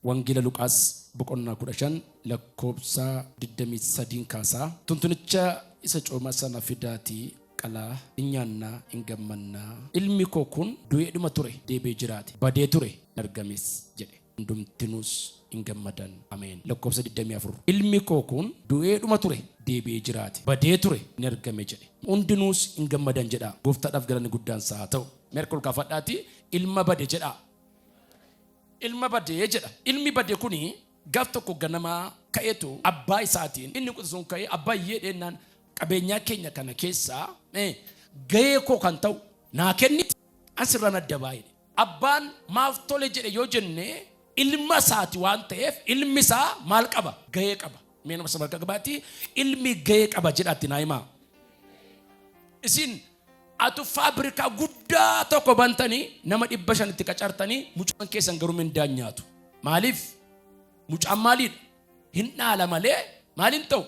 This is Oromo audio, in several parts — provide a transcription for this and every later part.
Wangeela Luqaas boqonnaa 15 lakkoobsa 23 kaasaa. Tuntunicha isa cooma sana fidaatii qalaa inyaannaa ingammannaa ilmi koo kun du'eedhuma ture deebee jiraate badee ture argames jedhe hundumtinuus ingammadan ameen. Lakkoobsa 24 ilmi koo kun du'eedhuma ture deebee jiraate badee ture ni argame jedhe hundinuus ingammadan jedha. Gooftaadhaaf galanni guddaan haa ta'u. Merkol kaafadhaati ilma bade jedha. Ilma badee jedha. Ilmi badee kuni gaaf tokko ganamaa ka'eetu abbaa isaatiin inni quxisuun ka'ee abbaayee dhennaan qabeenyaa keenya kana keessaa gahee koo kan ta'u naa kenniti asirraan adda baay'ee. Abbaan maaf tole jedhe yoo jenne ilma isaati waan ta'eef ilmi isaa maal qaba? Gahee qaba. Mee nama samarka qabaati ilmi gahee qaba jedhaatti naa himaa. Isin atu faabrikaa guddaa tokko bantanii nama 500 itti qacartanii mucaan keessan garuu mindaan nyaatu. Maaliif? Mucaan maaliidha? Hin dhaala malee maaliin ta'u?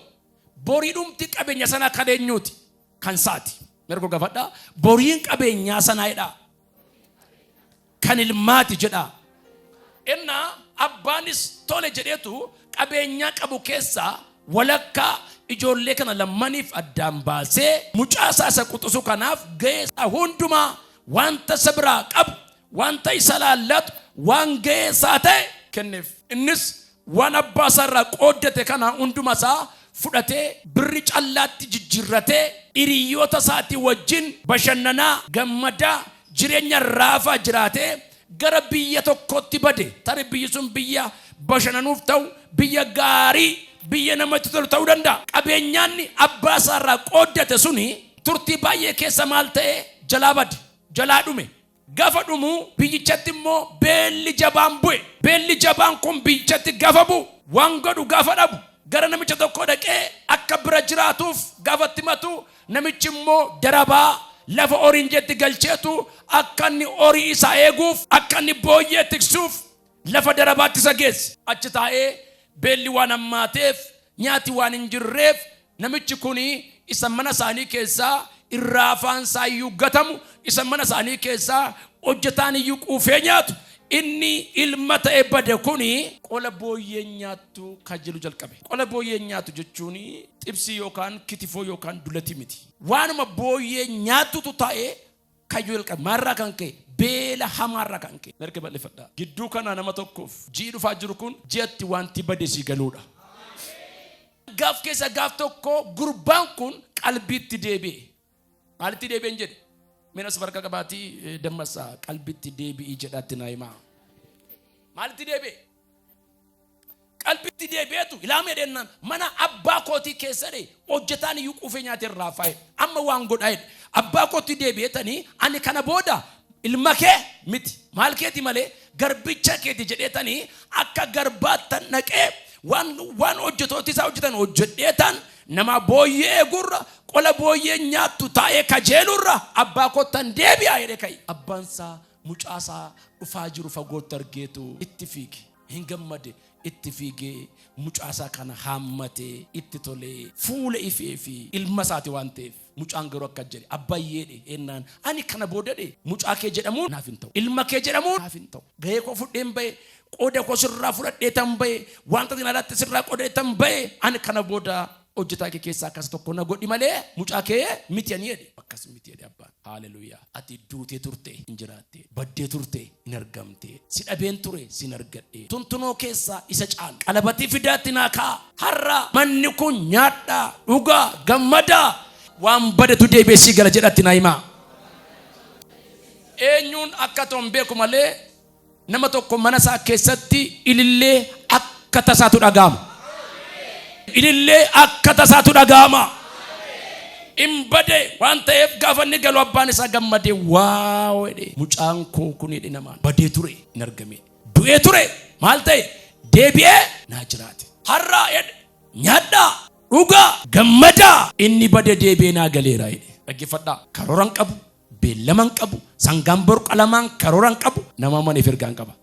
Boriidhumti qabeenya sanaa kan eenyuuti? Kan saati. Merkoo gaafadhaa boriin qabeenyaa sanaadha. Kan ilmaati jedha. Innaa abbaanis tole jedheetu qabeenyaa qabu keessaa walakkaa ijoollee kana lammaniif addaan baasee mucaa isaa quxisu kanaaf gahee hundumaa wanta sabraa qabu wanta isa laallatu waan gahee isaa ta'e kenneef. Innis waan abbaa isaarraa qooddate kana hundumaa isaa fudhatee birri callaatti jijjiirratee hiriyoota isaatii wajjin bashannanaa gammadaa jireenya raafaa jiraatee gara biyya tokkotti bade. Tarii biyyi sun biyya bashannanuuf ta'u biyya gaarii biyya namatti tolu ta'uu danda'a. Qabeenyaanni abbaa isaarraa qooddate suni turtii baay'ee keessa maal ta'e jalaa bade jalaa dhume. Gaafa dhumu biyyichatti immoo beelli jabaan bu'e. Beelli jabaan kun biyyichatti gaafa bu'u waan godhu gaafa dhabu gara namicha tokko dhaqee akka bira jiraatuuf gaafatti matu namichi immoo darabaa lafa horiin jetti galcheetu akka inni horii isaa eeguuf akka inni booyyee tiksuuf lafa darabaatti isa geesse. Achi taa'ee beelli waan hammaateef nyaati waan hin jirreef namichi kuni isa mana isaanii keessaa irraa afaan isaa iyyuu gatamu isa mana isaanii keessaa hojjetaan iyyuu quufee nyaatu inni ilma ta'e bade kuni qola booyyee nyaattu kajilu jalqabe. Qola booyyee nyaatu jechuun xibsii yookaan kitifoo yookaan dulati miti. Waanuma booyyee nyaatutu ta'e kajilu jalqabe. Maarraa kan ka'e beela hamaarraa kan ka'e. Merke balleeffadhaa. Gidduu kana nama tokkoof ji'i dhufaa jiru kun ji'atti wanti bade si galuudha. Gaaf keessa gaaf tokko gurbaan kun qalbiitti deebi'e. Maalitti deebi'een jedhe? Minas barka qabaatii dammasaa qalbiitti deebi'ii jedhaatti naa himaa. Maalitti deebi'e? Qalbiitti deebi'eetu ilaamee dhennaan mana abbaa kootii keessa hojjetaan iyyuu quufee nyaatee irraa faayee amma waan godhaa'edha. Abbaa kootii deebi'eetanii ani kana booda ilma kee miti maal keeti malee garbicha keeti jedheetanii akka garbaattan naqee waan hojjetooti isaa hojjetan hojjedheetan nama booyyee gurra qola booyyee nyaattu taa'ee kajeelurra abbaa kootan deebi'aa jedhee ka'e. Abbaan isaa mucaa isaa dhufaa jiru fagootti argeetu itti fiige hin gammade itti fiigee mucaa isaa kana haammatee itti tolee fuula ifee fi ilma isaati waan ta'eef mucaan garuu akka jedhe abbaayyeedhe ennaan ani kana boodadhe mucaa kee jedhamuun naaf hin ta'u ilma kee jedhamuun naaf hin ta'u gahee koo fudheen ba'e qooda koo sirraa fudhadheetan ba'e wanta dinalaatti sirraa qoodeetan ba'e ani kana booda hojjetaa kee keessaa akkas tokko na godhi malee mucaa kee miti ani jedhe. Akkas miti jedhe abbaan. Haaleluyyaa. Ati duutee turte hin jiraatte baddee turte hin argamte si dhabeen ture sin argadhe tuntunoo keessaa isa caalu qalabatii fidaatti naa ka'a har'a manni kun nyaadhaa dhugaa gammadaa waan badetu deebi'ee si gala jedhatti naa himaa. Eenyuun akka ta'u beeku malee nama tokko mana isaa keessatti ilillee akka tasaatu dhaga'ama. Ilillee akka tasaatu dhaga'ama. Imbade waan ta'eef gaafa inni galu abbaan isaa gammadee waaw jedhe mucaan koo kun jedhe namaan badee ture hin argame du'ee ture maal ta'e deebi'ee naa jiraate har'a jedhe nyaadhaa dhugaa gammadaa inni badee deebi'ee naa galeera jedhe. Dhaggeeffadhaa karooran qabu beellaman qabu sangaan boru qalamaan karooran qabu nama maneef ergaan qaba.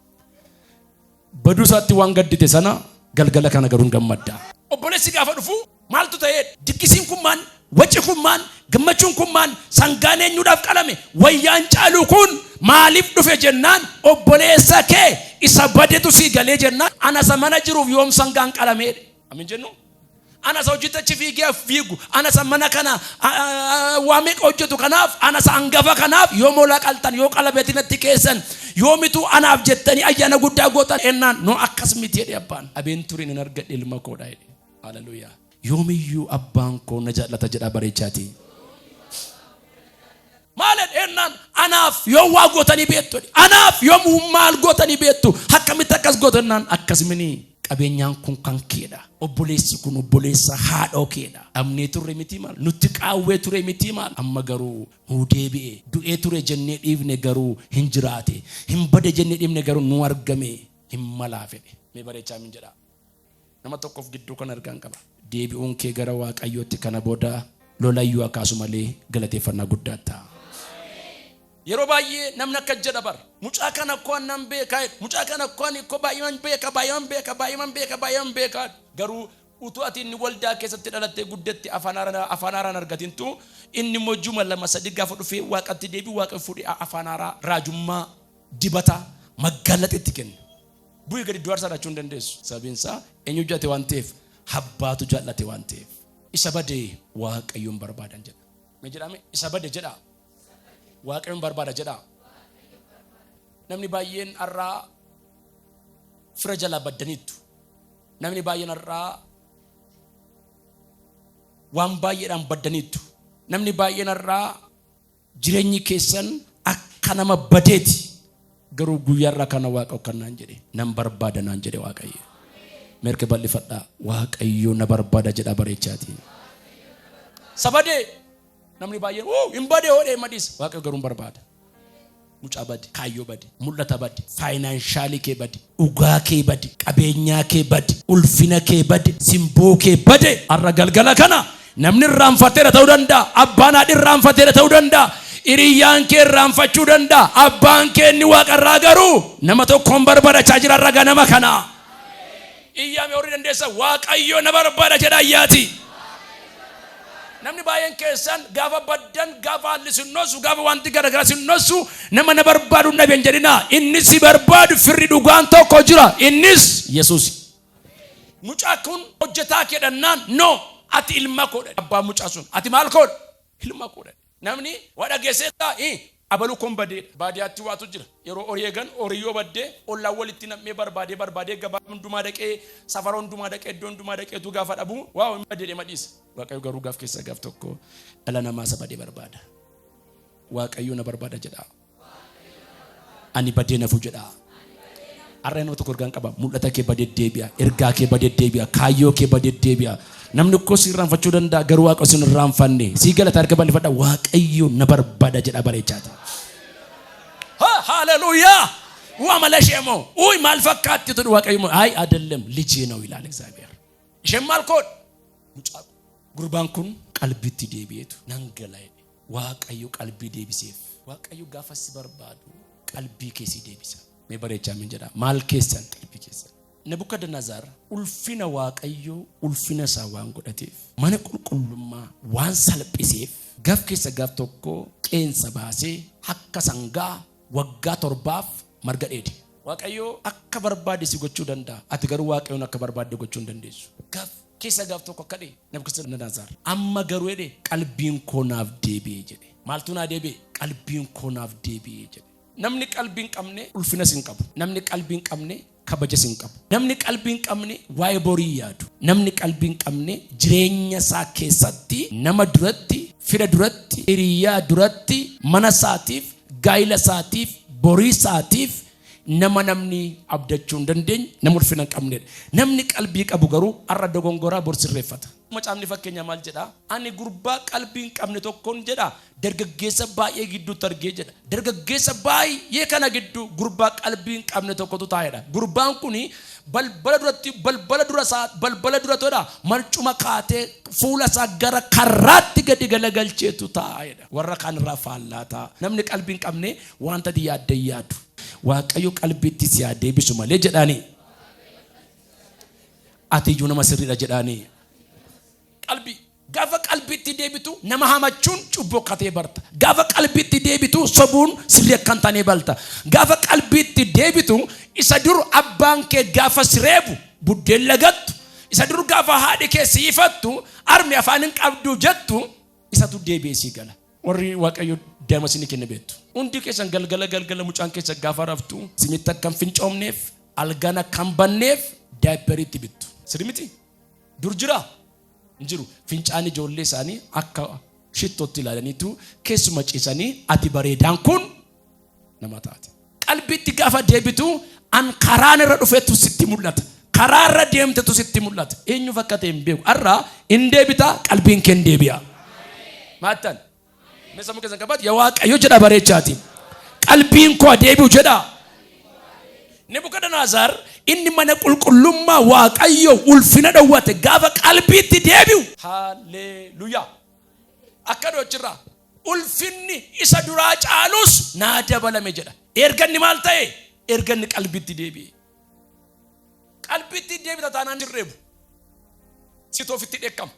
Baduu isaatti waan gaddite sana galgala kana garuu gammaddaa. Obboleessi gaafa dhufu maaltu ta'e dikkisiin kun maan waci kun maan gammachuun kun maan sangaan eenyuudhaaf qalame wayyaan caalu kun maaliif dhufe jennaan obboleessa kee isa badetu si galee jennaan ana samana jiruuf yoom sangaan qalameedhe. Amin jennu. Ana sa hojjetachi fiigee fiigu ana sa mana kana waame hojjetu kanaaf ana sa angafa kanaaf yoo mola qaltan yoo qalabeetinatti keessan yoo mitu anaaf jettanii ayyaana guddaa gootan ennaan no akkas miti jedhe abbaan abeenturiin hin argadhe ilma koodha jedhe. Haleluuyaa. Yoomiyyuu abbaan koo na jaallata jedha bareechaati. Maalet ennaan anaaf yoo waa gootanii beektu anaaf yoo maal gootanii beektu akkamitti akkas gootannaan akkasumini qabeenyaan kun kan keedha. Obboleessi kun obboleessa haadhoo keedha. Amnee turre miti maal nutti qaawwee ture miti maal amma garuu nu deebi'e du'ee ture jennee dhiifne garuu hin jiraate hin bade jennee dhiifne garuu nu argame hin malaa fedhe. Mee bareechaa min jedha nama tokkoof gidduu kan argaan qaba. Deebi'uun kee gara waaqayyootti kana booda lolayyuu akkasuma malee galateeffannaa guddaa ta'a. Yeroo baay'ee namni akka jedha bar mucaa kana koon nan beekaa mucaa kana koon ko baay'een beeka garuu utuu ati inni waldaa keessatti dhalattee guddatte afaanaraan argatintu inni mojjuma lama sadi gaafa dhufee waaqatti deebi waaqa fuudhee afaanaraa raajummaa dibata magaalatti kenna. Bu'ii gadi du'aarsaa dhachuu hin dandeessu. Sabiinsa eenyu jaate waan ta'eef habbaatu jaallate waan ta'eef isa badee waaqayyoon barbaadan jedha. Mee jedhame isa badee jedha. Waaqayyoon barbaada jedha. Namni baay'een irraa fira jala baddaniitu. Namni baay'een irraa waan baay'eedhaan baddaniitu. Namni baay'een irraa jireenyi keessan akka nama badeeti. Garuu guyyaa irraa kana Waaqayyo kannaan jedhe nan barbaada naan jedhe Waaqayyo. Merke bal'ifadhaa Waaqayyo na barbaada jedha bareechaati. Sabadee namni baay'een hin bade hodhee madis Waaqayyo garuu barbaada. Mucaa bade, kaayyoo bade, mul'ata bade, faayinaanshaali kee bade, dhugaa kee bade, qabeenyaa kee bade, ulfina kee bade, simboo kee bade. Arra galgala kana namni irraanfateera ta'uu danda'a, abbaan haadhi irraanfateera ta'uu danda'a, hiriyyaan kee irraanfachuu danda'a, abbaan kee inni waaqarraa garuu nama tokkoon barbaadachaa jira arra ganama kana. Iyyaame horii dandeessa Waaqayyo na barbaada jedha iyyaati. Namni baay'een keessan gaafa baddan gaafa haalli sinnosu gaafa wanti garagara sinnosu nama na barbaadu dhaben jedhina. Inni si barbaadu firri dhugaan tokko jira. Innis Yesuus. Mucaa kun hojjetaa keedhannaan no ati ilma koodha. Abbaan mucaa sun ati maal koodha? Ilma koodha. Namni waa geesseetaa abaluu kon badee baadiyaatti waatu jira. Yeroo orieegan oriyyoo baddee ollaa walitti nam'ee barbaadee gabaa hundumaa dhaqee safara hundumaa dhaqee iddoo hundumaa dhaqeetu gaafa dhabu waaw hin badee madhiisa. Waaqayyo garuu gaaf keessa gaaf tokko dhala namaa sabadee barbaada. Waaqayyo na barbaada jedha. Ani badee nafu jedha. Arra nama tokko ergaan qaba. Mul'ata kee badee deebi'a. Ergaa kee badee deebi'a. Kaayyoo kee badee deebi'a. Namni ko si irraanfachuu danda'a garuu Waaqayyo sin irraanfanne. Si galata harka bal'ifadha Waaqayyo na barbaada jedha bareechaati. Haleluuyaa. Wamalashemo. Uy maal fakkaatti tu Waaqayyo ay አይደለም ልጄ ነው ይላል እግዚአብሔር. ይሸማል ኮድ ሙጫ ጉርባን ኩን ቀልቢቲ ዴቢየቱ ናንገላይ Waaqayyo qalbii deebiseef. Waaqayyo gaafas barbaadu qalbii keessi deebisa. Mee bareechaa min jedha maal keessan qalbii keessan. Nebukadnezar ulfina Waaqayyo ulfina isaa waan godhateef mana qulqullummaa waan salphiseef gaaf keessa gaaf tokko qeensa baasee akka sangaa waggaa 7 marga dheede. Waaqayyo akka barbaade si gochuu danda'a. Ati garuu Waaqayyoon akka barbaade gochuu hin dandeessu. Gaaf keessa gaaf tokko kadhe Nebukadnezar amma garuu jedhe qalbiin koo naaf deebi'e jedhe. Maaltu naa deebi'e? Qalbiin koo naaf deebi'e jedhe. Namni qalbiin qabne ulfina sin qabu. Namni qalbiin qabne kabaja sin qabu. Namni qalbiin qabne waa'ee borii yaadu. Namni qalbiin qabne jireenya isaa keessatti nama duratti, fira duratti, hiriyaa duratti, mana isaatiif, gaa'ila isaatiif, borii isaatiif nama namni abdachuu hin dandeenye nama ulfina hin qabne. Namni qalbii qabu garuu arra dogongoraa borsirreeffata. Macaafni fakkeenya maal jedha? Ani gurbaa qalbiin qabne tokkoon jedha dargaggeessa baay'ee gidduutti argee jedha. Dargaggeessa baay'ee kana gidduu gurbaa qalbiin qabne tokkotu taa'edha. Gurbaan kuni balbala dura toodha marcuma kaatee fuula isaa gara karraatti gadi galagalcheetu taa'edha. Warra kaan irraa faallaa. Namni qalbiin qabne wanta yaadde yaadu. Waaqayyo qalbiitti si yaadee bisu malee jedhaani. Ati iyyuu nama sirriidha jedhaani. Gaafa qalbiitti deebitu nama hamachuun cubbuu katee barta. Gaafa qalbiitti deebitu sobuun sirrii akkan taanee balta. Gaafa qalbiitti deebitu isa dur abbaan kee gaafa sireebu buddeen lagattu. Isa dur gaafa haadhi kee siifattu armi afaanin qabdu jettu isatu deebi'ee sii gala. Warri waaqayyo deema isin kenna beektu. Hundi keessan galgala mucaan keessa gaafa raftu simitti akkam fincoomneef algana kan banneef daayiperiitti bittu. Sirrii miti? Dur jira. Injiru fincaani ijoollee isaanii akka shittootti ilaalaniitu keessuma ciisanii ati bareedaan kun nama taate. Qalbiitti gaafa deebitu an karaan irra dhufeetu sitti mul'ata. Karaa irra deemtetu sitti mul'ata. Eenyu fakkatee hin beeku. Arraa hin deebita qalbiin kee hin deebi'a. Maattan. Meeshaa muka keessan qabaat yaa waaqayyo jedha bareechaati. Qalbiin koo deebi'u jedha. Nebukadnezar inni mana qulqullummaa waaqayyo ulfina dhawwate gaafa qalbiitti deebi'u. Haleluyaa. Akka dochirra ulfinni isa duraa caalus naa dabalame jedha. Erganni maal ta'e? Erganni qalbiitti deebi'e. Qalbiitti deebita taanaan dirreebu. Situ ofitti dheekkama.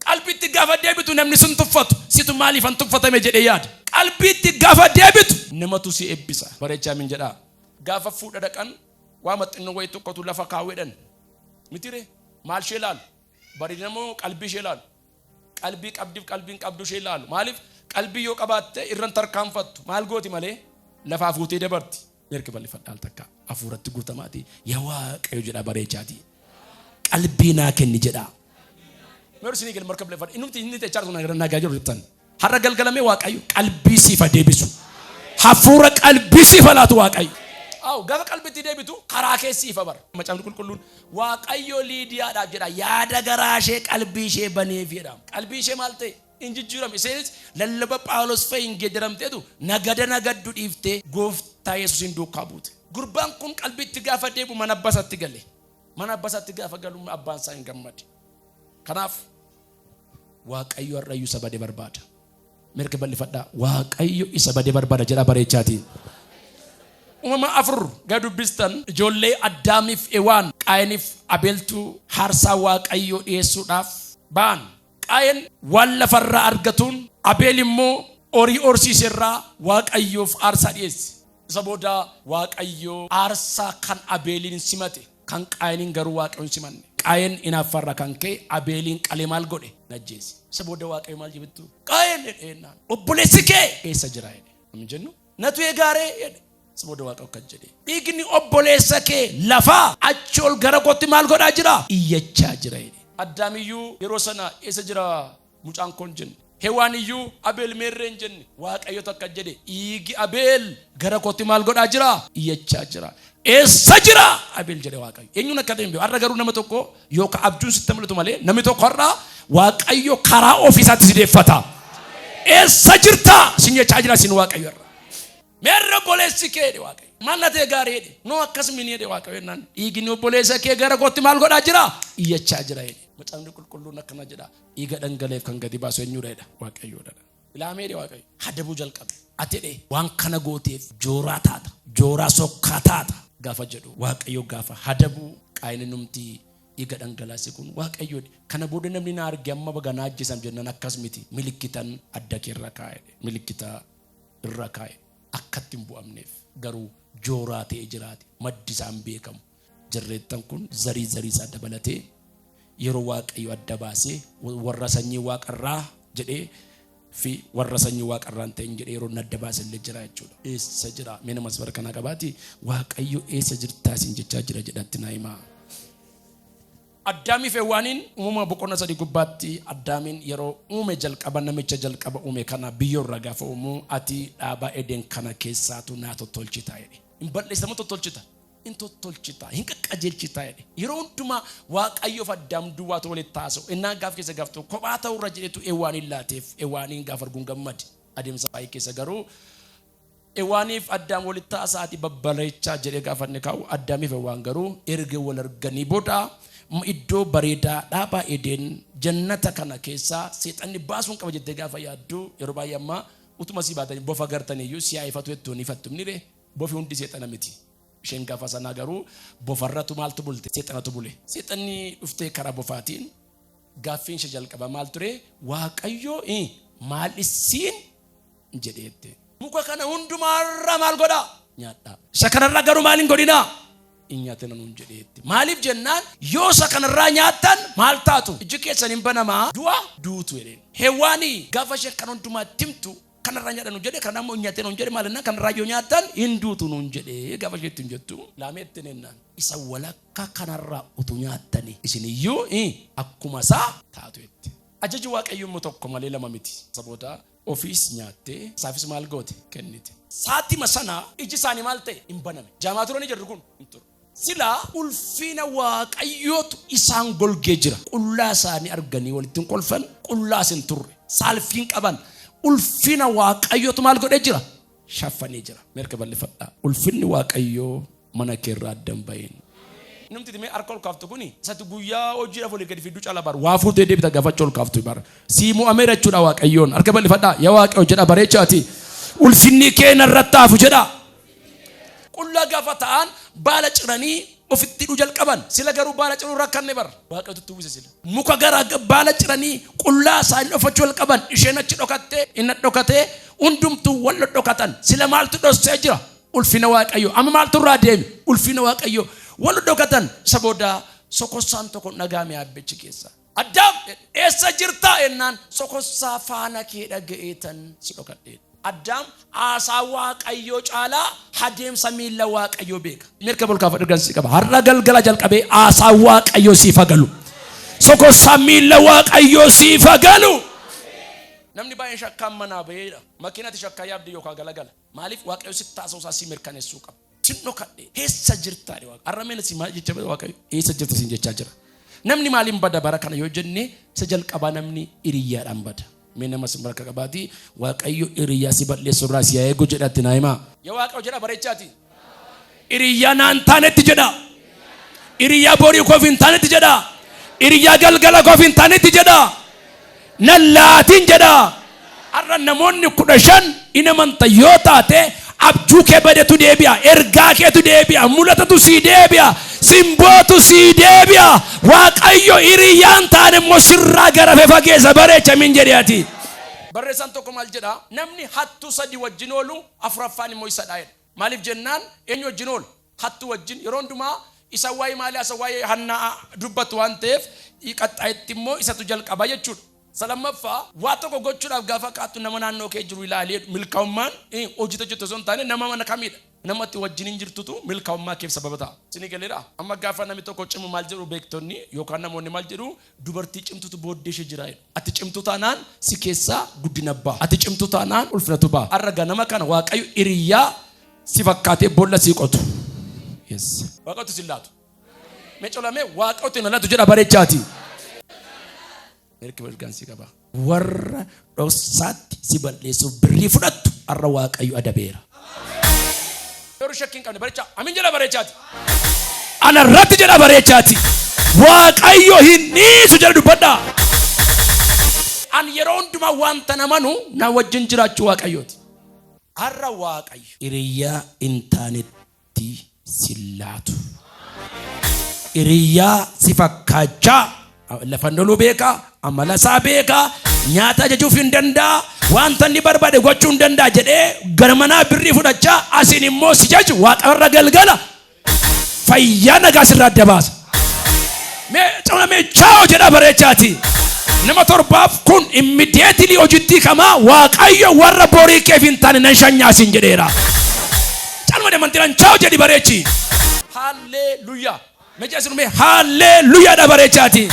Qalbiitti gaafa deebitu namni sun tuffatu. Situ maaliif an tuffatame jedhee yaada. Qalbiitti gaafa deebitu namatu si eebbisa. Bareechaa min jedhaa. Gaafa fuudha dhaqan waa maxxinoo wayi tokkotu lafa kaawwedhan. Mitire maal shee laalu? Bareedinamoo qalbii shee laalu? Qalbii qabdiif qalbiin qabdu shee laalu. Maaliif qalbii yoo qabaatte irran tarkaanfattu maal gooti malee lafaa fuutee dabarti. Merki bal'ifadhaal takka hafuuratti guutamaati. Yaa waaqayyo jedha bareechaati. Qalbii naa kenni jedha. Meersi gel marka bal'ifadha. Inni teechaar sun nagaa jiru jettan. Har'a galgalamee waaqayyo qalbii siifa deebisu. Hafuura qalbii siifa laatu waaqayyo. Aw gaafa qalbiitti deebitu karaa keessi ifa bar. Macaafni qulqulluun waaqayyo Liidiyaadhaaf jedha yaada garaa ishee qalbii ishee baneef jedha. Qalbii ishee maal ta'e? Injijjiirame. Isaanis lallaba Phaawulos fa'iin geeddaramteetu nagaddu dhiiftee gooftaa Yesuusin duukaa buute. Gurbaan kun qalbiitti gaafa deebu mana abbasatti gale. Mana abbasatti gaafa galu abbaan isaa hin gammade. Kanaaf waaqayyo har'ayyuu isa badee barbaada. Merka bal'ifadhaa waaqayyo isa badee barbaada jedha bareechaati. Uumama afur gadu bistan ijoollee Addaamiif Ewaan Qaayiniif Abeeltu harsaa waaqayyo dhiyeessuudhaaf ba'an. Qaayin waan lafarraa argatuun Abeel immoo horii horsiiserraa waaqayyoof aarsaa dhiyeesse. Isa booda waaqayyo aarsaa kan Abeeliin simate kan Qaayiniin garuu waaqayyoon simanne. Qaayin inaaffarra kan ka'e Abeeliin qalee maal godhe? Najjeesse. Isa booda waaqayyo maal jibittu? Qaayin jedheenaan obboleessi kee eessa jira jedhe. Amma jennu natu eegaaree jedhe. Sabooda waaqayyo kan jedhe dhiigni obboleessa kee lafaa achi ol gara kootti maal godhaa jira? Iyyachaa jira jedhe. Addaamiyyuu yeroo sana eessa jira mucaan koon jenne. Hewaaniyyuu Abeel meerreen jenne. Waaqayyo takka jedhe dhiigi Abeel gara kootti maal godhaa jira? Iyyachaa jira. Eessa jira? Abeel jedhe waaqayyo. Eenyuun akka ta'e har'a garuu nama tokko yookaan abjuun sitti mul'atu malee namni tokko har'a waaqayyo karaa ofiisaatti si deeffata. Eessa jirta? Sin jechaa jira sin waaqayyo irra. Meerra boleessi kee de waaqayyo. Maal na ta'e gaarii de. No akkasumini de waaqayyo naan. Dhiigni obboleessa kee gara kootti maal godhaa jira? Iyyachaa jira jedhe. Macaafni qulqulluun akkana jedha. Dhiiga dhangaleef kan gadi baasu eenyudha jedha waaqayyoodha. Ilaamee de waaqayyo. Hadabuu jalqabe. Ati de waan kana gooteef jooraa taata. Jooraa sokkaa taata. Gaafa jedhu waaqayyo gaafa hadabuu Qaayin numti dhiiga dhangalaase kun waaqayyoodha. Kana booda namni na arge amma baga na ajjeesam jennan akkas miti. Milikitan adda keerra kaa'e. Milikita irra kaa'e. Akkatti hin bu'amneef garuu jooraa ta'ee jiraate maddi isaan beekamu. Jarreettan kun zarii isaa dabalatee yeroo waaqayyo adda baasee warra sanyii waaqarraa jedhee fi warra sanyii waaqarraan ta'in jedhee yeroo adda baasee illee jira jechuudha. Eessa jira? Meena masfara kana qabaati waaqayyo eessa jirtaa isin jechaa jira jedhatti naa himaa. Addaamiif Ewaaniin uumama boqonnaa 3 gubbaatti Addaamiin yeroo uume jalqaba namicha jalqaba uume kana biyyoorra gaafa uumu ati dhaabaa Eden kana keessaatu naa tottolchita jedhe. Hin balleessamu tottolchita. Hin tottolchita. Hin qaqqajeelchita jedhe. Yeroo hundumaa waaqayyoof Addaam duwwaatu walitti taasa'u. Innaan gaaf keessa gaaftu kophaa ta'urra jedhetu Ewaaniin laateef Ewaaniin gaaf arguun gammade. Adeemsa baay'ee keessa garuu Ewaaniif Addaam walitti taasa'ati babbareechaa jedhee gaafanne kaa'u Addaamiif Ewaan garuu erga wal arganii booda iddoo bareedaa dhaabaa Eden jannata kana keessaa seexanni baasuun qaba jettee gaafa yaaddu yeroo baay'ee amma utuma si baatanii bofa gartaniyyuu si haifatu jettuun ifattu nire bofi hundi seexana miti. Isheen gaafa sana garuu bofarratu maaltu bulte? Seexanatu bule. Seexanni dhuftee karaa bofaatiin gaaffiin ishee jalqaba maal ture? Waaqayyoo maal isiin jedheette. Muka kana hundumaarra maal godhaa? Nyaadhaa. Isa kanarra garuu maal hin godhinaa? Hin nyaatina nuun jedheetti. Maaliif jennaan yoo isa kanarraa nyaattan maal taatu? Iji keessan hin banamaa duutu jedheen. Hewaanii gaafa ishee kan hundumaa timtu kanarraa nyaadhan nuun jedhe kanammoo hin nyaatina nuun jedhe maalinna kanarraa yoo nyaattan hin duutu nuun jedhe gaafa isheetti hin jettu. Laameetti nennaan isa walakka kanarraa utuu nyaattanii isiniyyuu akkuma isaa taatu jetti. Ajaji waaqayyoo tokko malee lama miti. Saboota ofiis nyaattee isaafis maal goote kennite. Saatima sana iji isaanii maal ta'e hin baname. Jaamaa turani jirru kun hin turre. Sila ulfina waaqayyootu isaan golgee jira. Qullaa isaanii arganii walitti kolfan qullaas hin turre. Saalfiin qaban ulfina waaqayyootu maal godhee jira? Shaffanii jira. Meerka bal'ifadhaa. Ulfinni waaqayyoo mana keerraa addan bahin. Namti timee harka ol kaaftu kuni isatti guyyaa hojiidhaaf olii gadi fidduu cala bara waa fuutee deebita gaafachuu ol kaaftu bara siimuu ameera jechuudha waaqayyoon harka bal'ifadhaa yaa waaqayyo jedha bareechaati ulfinni kee narratti haafu jedha. Qullaa gaafa ta'an baala ciranii ofitti hidhuu jalqaban sila garuu baala ciruu rakkanne bara waaqayyotu uwwise sila muka gara baala ciranii qullaa isaanii dhofachuu jalqaban isheen achi dhokattee inni dhokatee hundumtuu wal dhokatan sila maaltu dhossee jira? Ulfina waaqayyoo. Amma maaltu irraa deemi? Ulfina waaqayyoo. Wal dhokatan sabooda sokossaan tokko nagaame abbichi keessa. Addaam eessa jirta ennaan sokossaa faana kee dhaga'eetan si dhokadhe. Addaam haasaa waaqayyoo caalaa adeemsa miilla waaqayyoo beeka. Mirga bolkaaf ergansi qaba. Har'a galgala jalqabee haasaa waaqayyoo siif galu. Sokossaa miilla waaqayyoo siif galu. Namni baay'een shakkaan manaa baheedha. Makiinatti shakkaa yaabdi yookaan galagala. Maaliif waaqayyoo sitti taasisuusaa si mirkaneessuu qaba. Sinno kadhe eessa jirta de waaqa arrameen si maal jecha waaqayyo eessa jirta sin jechaa jira. Namni maaliin bada bara kana yoo jenne isa jalqabaa namni iriyyaadhaan bada. Mee nama simbarka qabaati waaqayyo iriyyaa si balleessu irraa si eegu jedhatti naa himaa. Yaa waaqayyo jedha bareechaati. Iriyyaa naan taanetti jedha. Iriyyaa borii koof hin taanetti jedha. Iriyyaa galgala koof hin taanetti jedha. Nallaatiin jedha. Arra namoonni 15 inamanta yoo taate abjuu kee badetu deebi'a ergaa keetu deebi'a mul'atatu si deebi'a simbootu si deebi'a waaqayyo iriyyaan taane immoo sirraa garafe fageessa bareecha min jedheeti. Barreessaan tokko maal jedha? Namni hattu sadi wajjin oolu afuraffaan immoo isa dhaa'edha. Maaliif jennaan eenyu wajjin oolu? Hattu wajjin yeroo hundumaa isa waa'ee maalii isa waa'ee hannaa dubbatu waan ta'eef qaxxaayetti immoo isatu jalqaba jechuudha. Salammaffaa waa tokko gochuudhaaf gaafa qaattu nama naannoo kee jiru ilaalee milkaa'ummaan hojii hojjetu osoo hin taane nama mana kamidha namatti wajjin jirtutu milkaa'ummaa keef sababa ta'a. Isin galeera amma gaafa namni tokko cimu maal jedhu beektonni yookaan namoonni maal jedhu dubartii cimtutu booddee ishee jira. Ati cimtu taanaan si keessaa guddina ba'a. Ati cimtu taanaan ulfinatu ba'a. Arraga nama kana waaqayyo iriyyaa si fakkaatee boolla si qotu. Yes. Waaqayyotu si laatu. Meecolame waaqayyotu na laatu jedha bareechaati. Merki bergansi qaba. Warra dhoksaatti si balleessu birrii fudhattu arra waaqayyo adabeera. Yeroo shakkiin qabne bareecha amin jedha bareechaati. Ana irratti jedha bareechaati. Waaqayyo hin dhiisu jedha dubbadha. An yeroo hundumaa wanta namanu na wajjin jiraachuu waaqayyooti. Arra waaqayyo iriyyaa intaanetti si laatu. Iriyyaa si fakkaachaa lafan loluu beeka amala isaa beeka nyaata ajajuuf hin danda'a wanta inni barbaade gochuu hin danda'a jedhee garmanaa birrii fudhachaa asin immoo si jaju waaqarra galgala fayyaa nagaa sirraa adda baasa. Mee cimamee chaa'oo jedha bareechaati. Nama torbaaf kun immediately hojiitti kamaa waaqayyo warra borii keef hin taane nan shanyaasin jedheera. Calma deemantiran chaa'oo jedhi bareechi. Haalleluuyaa. Meejasirume haalleluuyaa dha bareechaati.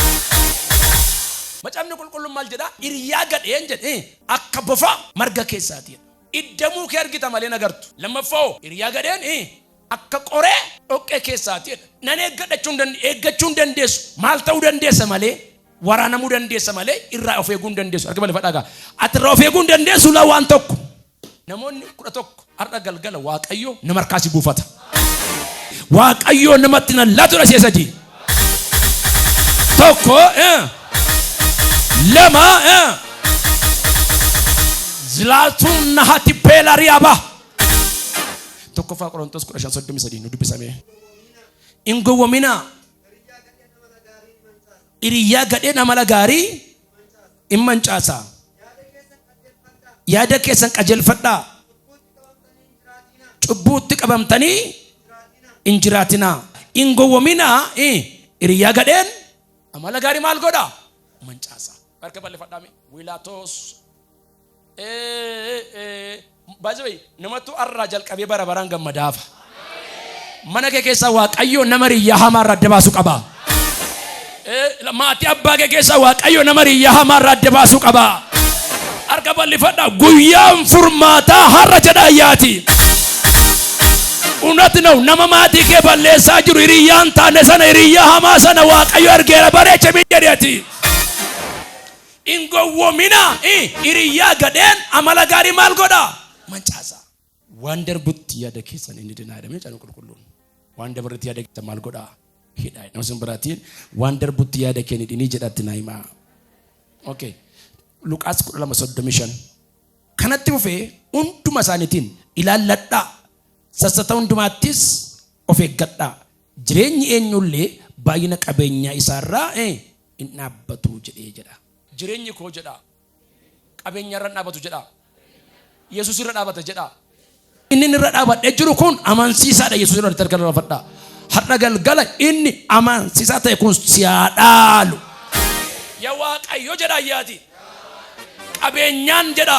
Macamni qulqulluun maal jedha? Iriyyaa gadheen jedhe akka bofa marga keessaati. Iddamuu kee argita malee nagartu. Lammaffaa iriyyaa gadheen akka qoree dhoqqee keessaati. Nan eeggachuu hin dandeessu. Maal ta'uu dandeessa malee waraanamuu dandeessa malee irraa of eeguu hin dandeessu. Arga malee fadhaagaa. Ati irraa of eeguu hin dandeessu la waan tokko. Namoonni 11 har'a galgala waaqayyo nama harkaasi buufata. Waaqayyo namatti na laatu dha seesati. Tokko lama zlaatun nahati pelariaba. Tokko faa Qorontos 15:33 nu dubbisame. Ingowwamina Hiriyyaa gadheen amala gaarii hin mancaasaa. Yaada keessan qajeelfadhaa. Cubbuutti qabamtanii hin jiraatinaa. Hin gowwoominaa. Hiriyyaa gadheen amala gaarii maal godha? Mancaasaa. Harka balleeffadhaami. Wiilaatos. Baay'ee namatu irraa jalqabee bara baraan gammadaafa. Mana kee keessa waaqayyoo nama hiriyyaa hamaa irraa adda baasuu qaba. Maatii abbaa kee keessa waaqayyoo nama hiriyyaa hamaa irraa adda baasuu qaba. Harka balleeffadhaa. Guyyaan furmaataa har'a jedha ayyaati. Unati nau nama maatii kee balleessaa jiru hiriyyaan taane sana hiriyyaa hamaa sana waaqayyo argeera bareecha miidhagati. Hin gowwoomina. Hiriyyaa gadheen amala gaarii maal godha? Mancaasaa. Waan darbutti yaada keessan inni dinaadhamee caaluu qulqulluun. Waan dabarratti yaada keessan maal godha? Hidhaa. Nama sin biraatiin waan darbutti yaada kee ni dhinii jedhatti naa himaa. Okay. Luqaas 12:35. Kanatti dhufee hunduma isaaniitiin ilaalladhaa. Sassata hundumaattis of eeggadhaa. Jireenyi eenyullee baay'ina qabeenyaa isaarraa hin dhaabbatu jedhee jedha. Jireenyi koo jedha. Qabeenya irra dhaabbatu jedha. Yesuus irra dhaabbata jedha. Inni irra dhaabadhee jiru kun amansiisaadha. Yesuus irra tarkaanfadhaa. Har'a galgala inni amansiisaa ta'e kun si haa dhaalu. Yaa waaqayyo jedha ayyaati. Qabeenyaan jedha.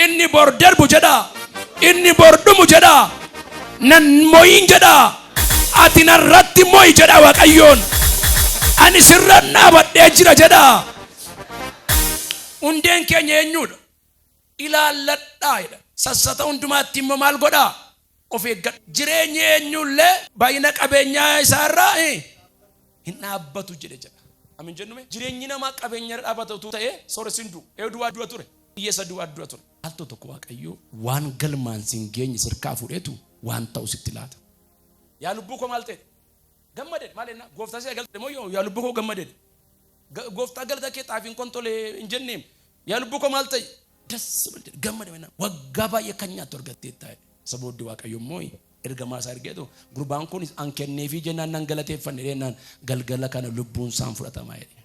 Inni bor darbu jedha. Inni bordumu jedha. Nan moyin jedha. Ati narratti moyi jedha waaqayyoon. Ani sirra dhaabadhee jira jedha. Hundeen keenya eenyudha? Ilaalladhaa jedha. Sassata hundumaatti immoo maal godha? Of eeggadha. Jireenyi eenyullee baay'ina qabeenyaa isaarraa hin dhaabbatu jedha. Amin jennume jireenyi namaa qabeenya irra dhaabbatu ta'e sooressindu du'a ture. Hiyyeessa du'a ture. Altoo tokko waaqayyo waan galmaan sin geenye sirkaa fudhetu waan ta'u sitti laata. Yaa lubbuu koo maal ta'e? Gammadee maal jenna? Gooftaa si galte moo yaa lubbuu koo gammadee? Gooftaa galata kee xaafiin kontolee hin jenneem. Yaa lubbuu koo maal ta'e? Das gammadee menna waggaa baay'ee kan nyaattu argattee taa'e. Sabooddi waaqayyo immoo ergamaa isaa ergeetu gurbaan kun an kenneefii jennaan nan galateeffanne jennaan galgala kana lubbuun isaan fudhatamaa jedhe.